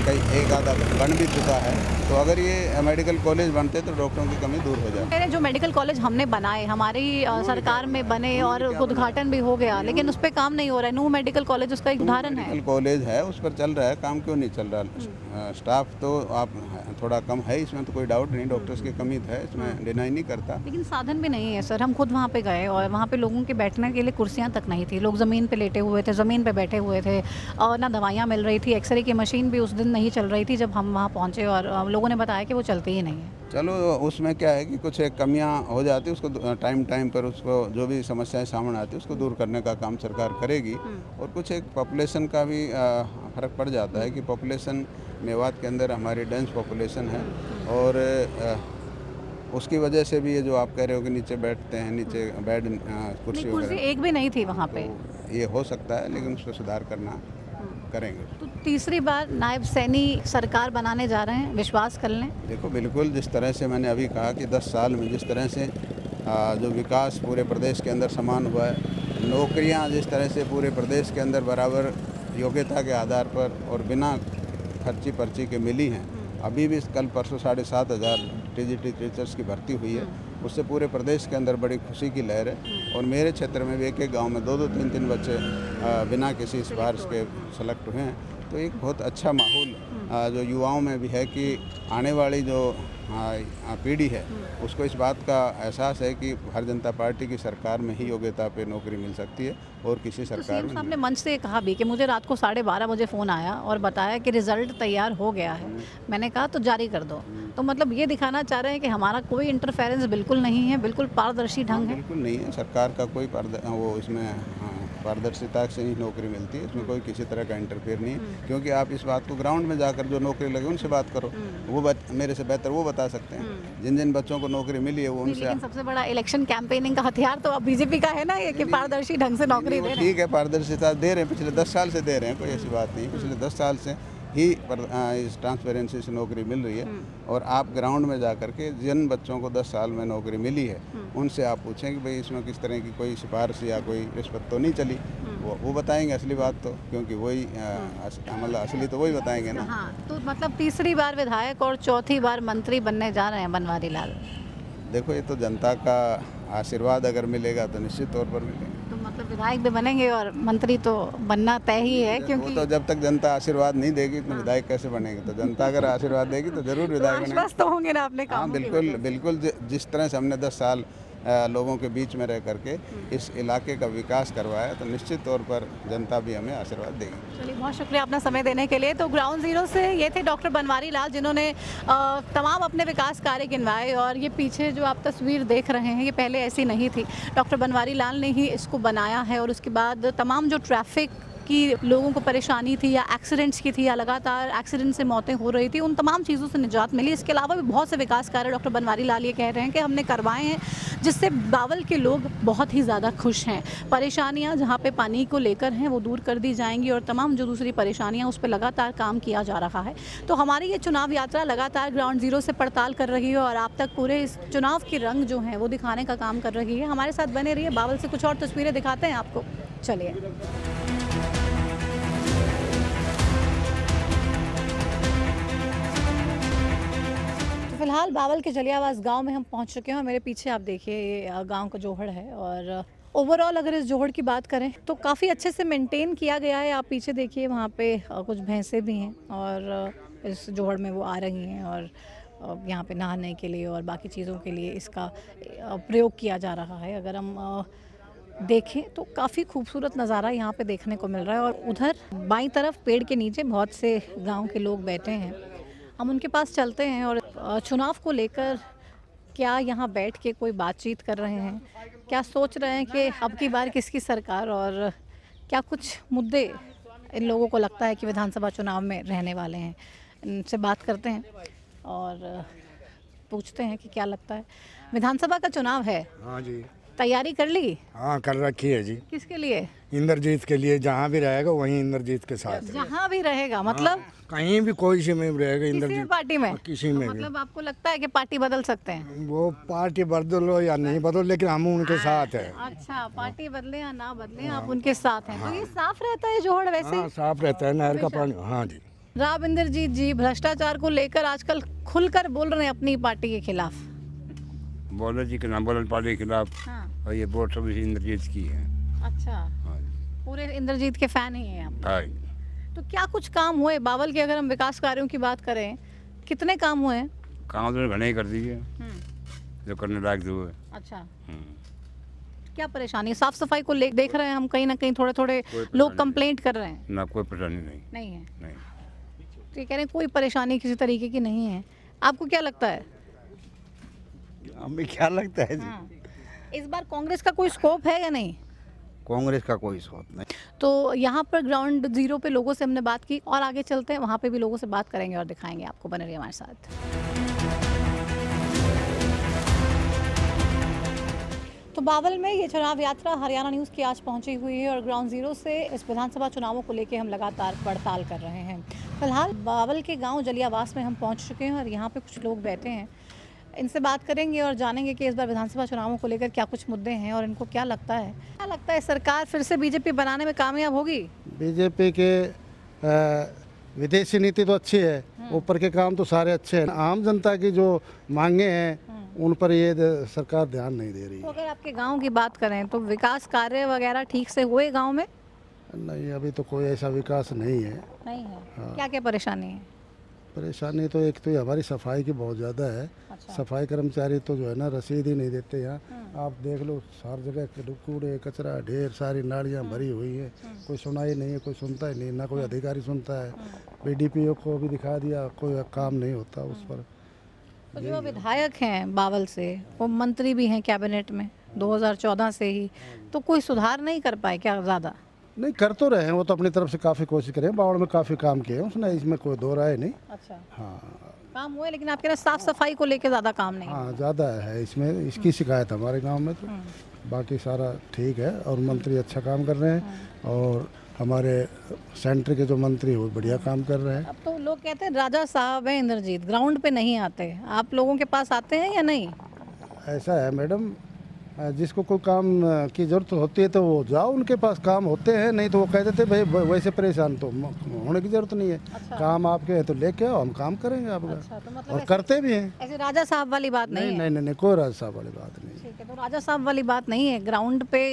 कई एक आधा बन भी चुका है, तो अगर ये मेडिकल कॉलेज बनते तो डॉक्टरों की कमी दूर हो जाए। जो मेडिकल कॉलेज हमने बनाए, हमारी सरकार में बने और उद्घाटन भी हो गया, लेकिन उस पर काम नहीं हो रहा है। नूह मेडिकल कॉलेज उसका एक उदाहरण है। मेडिकल कॉलेज है, उस पर चल रहा है, काम क्यों नहीं चल रहा? स्टाफ तो आप थोड़ा कम है, इसमें तो कोई डाउट नहीं, डॉक्टर्स की कमी है, इसमें डिनाई नहीं करता, लेकिन साधन भी नहीं है सर। हम खुद वहाँ पे गए और वहाँ पे लोगों के बैठने के लिए कुर्सियाँ तक नहीं थी, लोग ज़मीन पे लेटे हुए थे, ज़मीन पे बैठे हुए थे और ना दवाइयाँ मिल रही थी। एक्सरे की मशीन भी उस दिन नहीं चल रही थी जब हम वहाँ पहुँचे और लोगों ने बताया कि वो चलती ही नहीं है। चलो उसमें क्या है कि कुछ कमियां हो जाती है, उसको टाइम पर उसको जो भी समस्याएं सामने आती है उसको दूर करने का काम सरकार करेगी। और कुछ एक पॉपुलेशन का भी फ़र्क पड़ जाता है कि पॉपुलेशन मेवात के अंदर हमारी डेंस पॉपुलेशन है और उसकी वजह से भी ये जो आप कह रहे हो कि नीचे बैठते हैं, नीचे बेड कुर्सी वगैरह एक भी नहीं थी वहाँ पे, तो ये हो सकता है, लेकिन उस पर सुधार करना करेंगे। तो तीसरी बार नायब सैनी सरकार बनाने जा रहे हैं, विश्वास कर लें? देखो बिल्कुल, जिस तरह से मैंने अभी कहा कि 10 साल में जिस तरह से जो विकास पूरे प्रदेश के अंदर समान हुआ है, नौकरियां जिस तरह से पूरे प्रदेश के अंदर बराबर योग्यता के आधार पर और बिना खर्ची पर्ची के मिली हैं। अभी भी कल परसों 7,500 टीजीटी टीचर्स की भर्ती हुई है, उससे पूरे प्रदेश के अंदर बड़ी खुशी की लहर है। और मेरे क्षेत्र में भी एक गांव में 2-2, 3-3 बच्चे बिना किसी सिफारिश के सेलेक्ट हुए हैं। तो एक बहुत अच्छा माहौल जो युवाओं में भी है कि आने वाली जो पीढ़ी है उसको इस बात का एहसास है कि भारतीय जनता पार्टी की सरकार में ही योग्यता पे नौकरी मिल सकती है और किसी सरकार में। आपने मंच से कहा भी कि मुझे रात को 12:30 बजे फ़ोन आया और बताया कि रिज़ल्ट तैयार हो गया है। मैंने कहा तो जारी कर दो। तो मतलब ये दिखाना चाह रहे हैं कि हमारा कोई इंटरफेरेंस बिल्कुल नहीं है, बिल्कुल पारदर्शी ढंग है। बिल्कुल नहीं है, सरकार का कोई वो इसमें पारदर्शिता से ही नौकरी मिलती है, इसमें कोई किसी तरह का इंटरफेयर नहीं है। क्योंकि आप इस बात को ग्राउंड में जाकर जो नौकरी लगे उनसे बात करो, वो मेरे से बेहतर वो बता सकते हैं। जिन जिन बच्चों को नौकरी मिली है वो उनसे। सबसे बड़ा इलेक्शन कैंपेनिंग का हथियार तो अब बीजेपी का है ना, ये कि पारदर्शी ढंग से नौकरी दे रहे हैं। ठीक है, पारदर्शिता दे रहे हैं, पिछले 10 साल से दे रहे हैं, कोई ऐसी बात नहीं। पिछले 10 साल से ही इस ट्रांसपेरेंसी से नौकरी मिल रही है। और आप ग्राउंड में जा कर के जिन बच्चों को 10 साल में नौकरी मिली है उनसे आप पूछें कि भाई इसमें किस तरह की कोई सिफारिश या कोई रिश्वत तो नहीं चली। वो बताएंगे असली बात तो, क्योंकि वही मतलब असली तो वही बताएंगे ना। हाँ, तो मतलब तीसरी बार विधायक और चौथी बार मंत्री बनने जा रहे हैं बनवारी लाल। देखो, ये तो जनता का आशीर्वाद अगर मिलेगा तो निश्चित तौर पर मिलेगा। तो मतलब विधायक भी बनेंगे और मंत्री तो बनना तय ही है, क्योंकि वो तो जब तक जनता आशीर्वाद नहीं देगी तो विधायक कैसे बनेंगे। तो जनता अगर आशीर्वाद देगी तो जरूर विधायक बनेंगे। आश्वस्त तो होंगे ना अपने कामों की बिल्कुल बिल्कुल। जिस तरह से हमने 10 साल लोगों के बीच में रह करके इस इलाके का विकास करवाया, तो निश्चित तौर पर जनता भी हमें आशीर्वाद देगी। चलिए, बहुत शुक्रिया अपना समय देने के लिए। तो ग्राउंड जीरो से ये थे डॉक्टर बनवारी लाल, जिन्होंने तमाम अपने विकास कार्य गिनवाए। और ये पीछे जो आप तस्वीर देख रहे हैं, ये पहले ऐसी नहीं थी। डॉक्टर बनवारी लाल ने ही इसको बनाया है। और उसके बाद तमाम जो ट्रैफिक की लोगों को परेशानी थी या एक्सीडेंट्स की थी या लगातार एक्सीडेंट से मौतें हो रही थी, उन तमाम चीज़ों से निजात मिली। इसके अलावा भी बहुत से विकास कार्य डॉक्टर बनवारी लाल ये कह रहे हैं कि हमने करवाए हैं, जिससे बावल के लोग बहुत ही ज़्यादा खुश हैं। परेशानियां जहां पे पानी को लेकर हैं वो दूर कर दी जाएंगी और तमाम जो दूसरी परेशानियां उस पर लगातार काम किया जा रहा है। तो हमारी ये चुनाव यात्रा लगातार ग्राउंड जीरो से पड़ताल कर रही है और आप तक पूरे इस चुनाव के रंग जो हैं वो दिखाने का काम कर रही है। हमारे साथ बने रहिए। बावल से कुछ और तस्वीरें दिखाते हैं आपको। चलिए। फिलहाल बावल के जलियावास गांव में हम पहुंच चुके हैं और मेरे पीछे आप देखिए ये गांव का जोहड़ है। और ओवरऑल अगर इस जोहड़ की बात करें तो काफ़ी अच्छे से मेंटेन किया गया है। आप पीछे देखिए, वहाँ पे कुछ भैंसें भी हैं और इस जोहड़ में वो आ रही हैं और यहाँ पे नहाने के लिए और बाकी चीज़ों के लिए इसका प्रयोग किया जा रहा है। अगर हम देखें तो काफ़ी खूबसूरत नज़ारा यहाँ पे देखने को मिल रहा है। और उधर बाईं तरफ पेड़ के नीचे बहुत से गाँव के लोग बैठे हैं, हम उनके पास चलते हैं और चुनाव को लेकर क्या यहाँ बैठ के कोई बातचीत कर रहे हैं, क्या सोच रहे हैं कि अब की बार किसकी सरकार, और क्या कुछ मुद्दे इन लोगों को लगता है कि विधानसभा चुनाव में रहने वाले हैं। इनसे बात करते हैं और पूछते हैं कि क्या लगता है। विधानसभा का चुनाव है। हाँ जी। तैयारी कर ली? हाँ, कर रखी है जी। किसके लिए? इंद्रजीत के लिए। जहाँ भी रहेगा वहीं इंद्रजीत के साथ। जहाँ भी रहेगा मतलब? हाँ, कहीं भी कोई सी में रहेगा इंद्रजीत। किसी पार्टी में? किसी में तो मतलब आपको लगता है कि पार्टी बदल सकते हैं? वो पार्टी बदलो या नहीं बदलो, लेकिन हम उनके साथ है। अच्छा, पार्टी बदले या ना बदले आप उनके साथ हैं। तो ये साफ रहता है जोहड़ वैसे? हाँ, साफ रहता है, नहर का पानी। हाँ जी। राव इंद्रजीत जी भ्रष्टाचार को लेकर आजकल खुलकर बोल रहे हैं अपनी पार्टी के खिलाफ। बोलो जी कि ना बोलो पार्टी के खिलाफ। हाँ। और ये वोट सब इंद्रजीत की है। अच्छा। हाँ, पूरे इंद्रजीत के फैन ही हैं आप? हाँ। तो क्या कुछ काम हुए बावल के? अगर हम विकास कार्यों की बात करें, कितने काम हुए हैं? काम तो घने ही कर दिए जो करने लायक जो है। अच्छा। क्या परेशानी? साफ सफाई को देख रहे हैं हम, कहीं ना कहीं थोड़े थोड़े लोग कंप्लेंट कर रहे हैं। ना, कोई परेशानी नहीं है। नहीं। तो ये कह रहे हैं कोई परेशानी किसी तरीके की नहीं है। आपको क्या लगता है? हमें क्या लगता है जी? हाँ। इस बार कांग्रेस का कोई स्कोप है या नहीं? कांग्रेस का कोई स्कोप नहीं। तो यहाँ पर ग्राउंड जीरो पे लोगों से हमने बात की और आगे चलते हैं, वहाँ पे भी लोगों से बात करेंगे और दिखाएंगे आपको। बने रहिए हमारे साथ। तो बावल में ये चुनाव यात्रा हरियाणा न्यूज़ की आज पहुंची हुई है और ग्राउंड जीरो से इस विधानसभा चुनावों को लेकर हम लगातार पड़ताल कर रहे हैं। फिलहाल बावल के गांव जलियावास में हम पहुंच चुके हैं और यहाँ पे कुछ लोग बैठे हैं। इनसे बात करेंगे और जानेंगे कि इस बार विधानसभा चुनावों को लेकर क्या कुछ मुद्दे हैं और इनको क्या लगता है। क्या लगता है, सरकार फिर से बीजेपी बनाने में कामयाब होगी? बीजेपी के विदेशी नीति तो अच्छी है, ऊपर के काम तो सारे अच्छे हैं। आम जनता की जो मांगे हैं उन पर ये सरकार ध्यान नहीं दे रही। तो अगर आपके गांव की बात करें तो विकास कार्य वगैरह ठीक से हुए गांव में? नहीं, अभी तो कोई ऐसा विकास नहीं है। नहीं है। हाँ। क्या क्या परेशानी है? परेशानी तो एक तो हमारी सफाई की बहुत ज़्यादा है। अच्छा। सफाई कर्मचारी तो जो है ना रसीद ही नहीं देते यहाँ। आप देख लो, हर जगह कूड़े कचरा ढेर सारी नालियाँ भरी हुई है, कोई सुनाई नहीं है, कोई सुनता ही नहीं, ना कोई अधिकारी सुनता है। बीडीपीओ को भी दिखा दिया, कोई काम नहीं होता उस पर। तो जो विधायक हैं बावल से, वो मंत्री भी हैं कैबिनेट में 2014 से ही, तो कोई सुधार नहीं कर पाए क्या? ज़्यादा नहीं कर तो रहे हैं, वो तो अपनी तरफ से काफ़ी कोशिश करें। बावड़ में काफ़ी काम किए हैं उसने, इसमें कोई दो राय नहीं। अच्छा। हाँ, काम हुए, लेकिन आपके साफ सफाई को लेके ज़्यादा काम नहीं? हाँ, ज़्यादा है इसमें, इसकी शिकायत हमारे गांव में। तो बाकी सारा ठीक है और मंत्री अच्छा काम कर रहे हैं और हमारे सेंटर के जो मंत्री वो बढ़िया काम कर रहे हैं। अब तो लोग कहते हैं राजा साहब हैं इंद्रजीत, ग्राउंड पे नहीं आते। आप लोगों के पास आते हैं या नहीं? ऐसा है मैडम, जिसको कोई काम की ज़रूरत होती है तो वो जाओ, उनके पास काम होते हैं, नहीं तो वो कह देते भाई वैसे परेशान तो होने की ज़रूरत नहीं है। अच्छा। काम आपके है तो लेके आओ, हम काम करेंगे आपका। अच्छा, तो मतलब और करते भी हैं। ऐसे राजा साहब वाली बात नहीं है? नहीं, कोई राजा साहब वाली बात नहीं। ठीक है, तो राजा साहब वाली बात नहीं है, ग्राउंड पे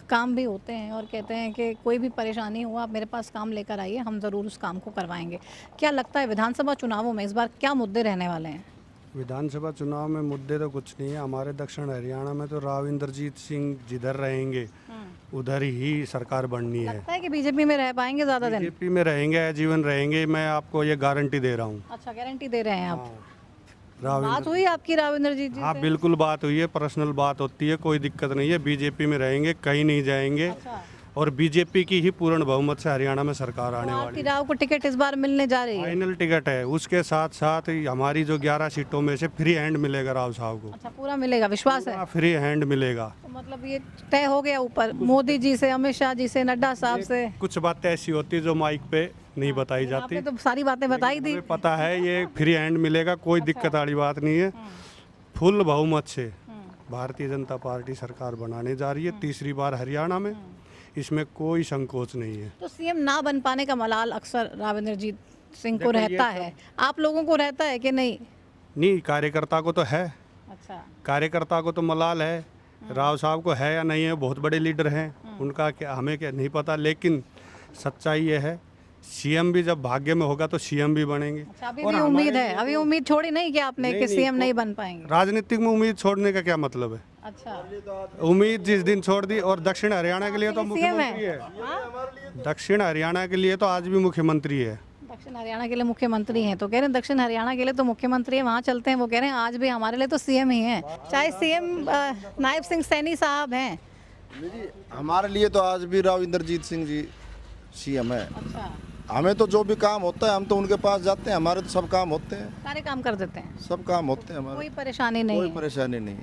काम भी होते हैं और कहते हैं कि कोई भी परेशानी हो आप मेरे पास काम लेकर आइए, हम ज़रूर उस काम को करवाएंगे। क्या लगता है विधानसभा चुनावों में इस बार क्या मुद्दे रहने वाले हैं? विधानसभा चुनाव में मुद्दे तो कुछ नहीं है। हमारे दक्षिण हरियाणा में तो राव इंद्रजीत सिंह जिधर रहेंगे उधर ही सरकार बननी है। लगता है कि बीजेपी में रह पाएंगे ज़्यादा दिन? बीजेपी में रहेंगे, जीवन रहेंगे, मैं आपको ये गारंटी दे रहा हूँ। अच्छा, गारंटी दे रहे हैं आप? बात हुई आपकी राव इंद्रजीत जी? हाँ बिल्कुल बात हुई है, पर्सनल बात होती है, कोई दिक्कत नहीं है। बीजेपी में रहेंगे, कहीं नहीं जाएंगे। अच्छा। और बीजेपी की ही पूर्ण बहुमत से हरियाणा में सरकार आने वाली है। राव को टिकट इस बार मिलने जा रही है? फाइनल टिकट है। उसके साथ साथ हमारी जो 11 सीटों में से फ्री हैंड मिलेगा राव साहब को। अच्छा, पूरा मिलेगा, विश्वास है? फ्री हैंड मिलेगा। तो मतलब ये तय हो गया ऊपर मोदी जी से, अमित शाह जी से, नड्डा साहब से? कुछ बातें ऐसी होती है जो माइक पे नहीं बताई जाती। आपने तो सारी बातें बताई थी। पता है ये फ्री हैंड मिलेगा, कोई दिक्कत वाली बात नहीं है। फुल बहुमत से भारतीय जनता पार्टी सरकार बनाने जा रही है, तीसरी बार हरियाणा में, इसमें कोई संकोच नहीं है। तो सीएम ना बन पाने का मलाल अक्सर राव इंद्रजीत सिंह को रहता है, आप लोगों को रहता है कि नहीं? नहीं, कार्यकर्ता को तो है। अच्छा, कार्यकर्ता को तो मलाल है। राव साहब को है या नहीं है, बहुत बड़े लीडर हैं, उनका क्या हमें क्या नहीं पता, लेकिन सच्चाई ये है सीएम भी जब भाग्य में होगा तो सीएम भी बनेंगे। अच्छा, अभी भी उम्मीद है? अभी उम्मीद छोड़ी नहीं कि आपने कि सीएम नहीं बन पाएंगे? राजनीतिक में उम्मीद छोड़ने का क्या मतलब है? अच्छा, उम्मीद जिस दिन छोड़ दी। और दक्षिण हरियाणा के लिए तो मुख्यमंत्री है। दक्षिण हरियाणा के लिए तो आज भी मुख्यमंत्री है। दक्षिण हरियाणा के लिए मुख्यमंत्री हैं, तो कह रहे हैं दक्षिण हरियाणा के लिए तो मुख्यमंत्री है, वहाँ चलते हैं। वो कह रहे हैं आज भी हमारे लिए तो सीएम ही हैं, चाहे सीएम नायब सिंह सैनी साहब हैं। हमारे लिए तो आज भी राव इंद्रजीत सिंह जी सीएम है। अच्छा। हमें तो जो भी काम होता है हम तो उनके पास जाते हैं, हमारे तो सब काम होते हैं, सारे काम कर देते हैं, सब काम होते हैं हमारे, कोई परेशानी नहीं, कोई परेशानी नहीं।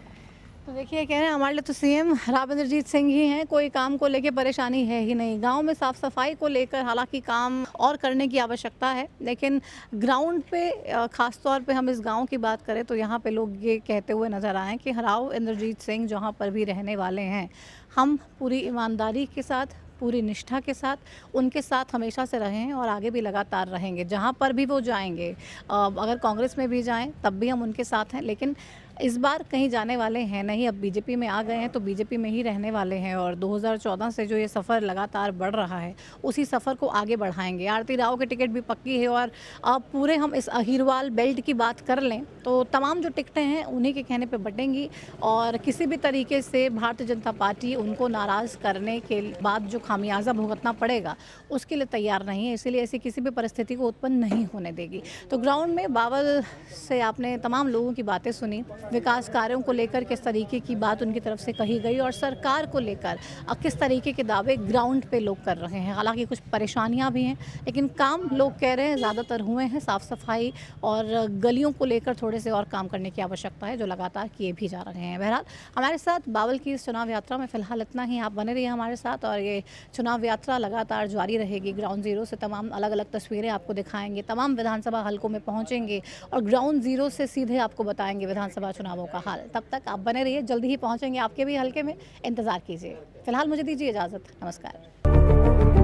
तो देखिए कह रहे हैं हमारे लिए तो सीएम राव इंद्रजीत सिंह ही हैं, कोई काम को लेके परेशानी है ही नहीं। गांव में साफ़ सफाई को लेकर हालांकि काम और करने की आवश्यकता है, लेकिन ग्राउंड पे ख़ास तौर पे हम इस गांव की बात करें तो यहाँ पे लोग ये कहते हुए नज़र आए कि राव इंद्रजीत सिंह जहाँ पर भी रहने वाले हैं, हम पूरी ईमानदारी के साथ, पूरी निष्ठा के साथ उनके साथ हमेशा से रहे हैं और आगे भी लगातार रहेंगे। जहाँ पर भी वो जाएंगे, अगर कांग्रेस में भी जाएं तब भी हम उनके साथ हैं, लेकिन इस बार कहीं जाने वाले हैं नहीं। अब बीजेपी में आ गए हैं तो बीजेपी में ही रहने वाले हैं और 2014 से जो ये सफ़र लगातार बढ़ रहा है उसी सफ़र को आगे बढ़ाएंगे। आरती राव की टिकट भी पक्की है और अब पूरे हम इस अहीरवाल बेल्ट की बात कर लें तो तमाम जो टिकटें हैं उन्हीं के कहने पे बटेंगी और किसी भी तरीके से भारतीय जनता पार्टी उनको नाराज़ करने के बाद जो खामियाजा भुगतना पड़ेगा उसके लिए तैयार नहीं है, इसीलिए ऐसी किसी भी परिस्थिति को उत्पन्न नहीं होने देगी। तो ग्राउंड में बावल से आपने तमाम लोगों की बातें सुनी, विकास कार्यों को लेकर किस तरीके की बात उनकी तरफ से कही गई और सरकार को लेकर किस तरीके के दावे ग्राउंड पे लोग कर रहे हैं। हालांकि कुछ परेशानियां भी हैं लेकिन काम लोग कह रहे हैं ज़्यादातर हुए हैं। साफ़ सफाई और गलियों को लेकर थोड़े से और काम करने की आवश्यकता है जो लगातार किए भी जा रहे हैं। बहरहाल हमारे साथ बावल की इस चुनाव यात्रा में फ़िलहाल इतना ही। आप बने रहिए हमारे साथ और ये चुनाव यात्रा लगातार जारी रहेगी। ग्राउंड ज़ीरो से तमाम अलग अलग तस्वीरें आपको दिखाएंगे, तमाम विधानसभा हलकों में पहुँचेंगे और ग्राउंड ज़ीरो से सीधे आपको बताएंगे विधानसभा चुनावों का हाल। तब तक आप बने रहिए, जल्दी ही पहुंचेंगे आपके भी हलके में, इंतजार कीजिए। फिलहाल मुझे दीजिए इजाज़त, नमस्कार।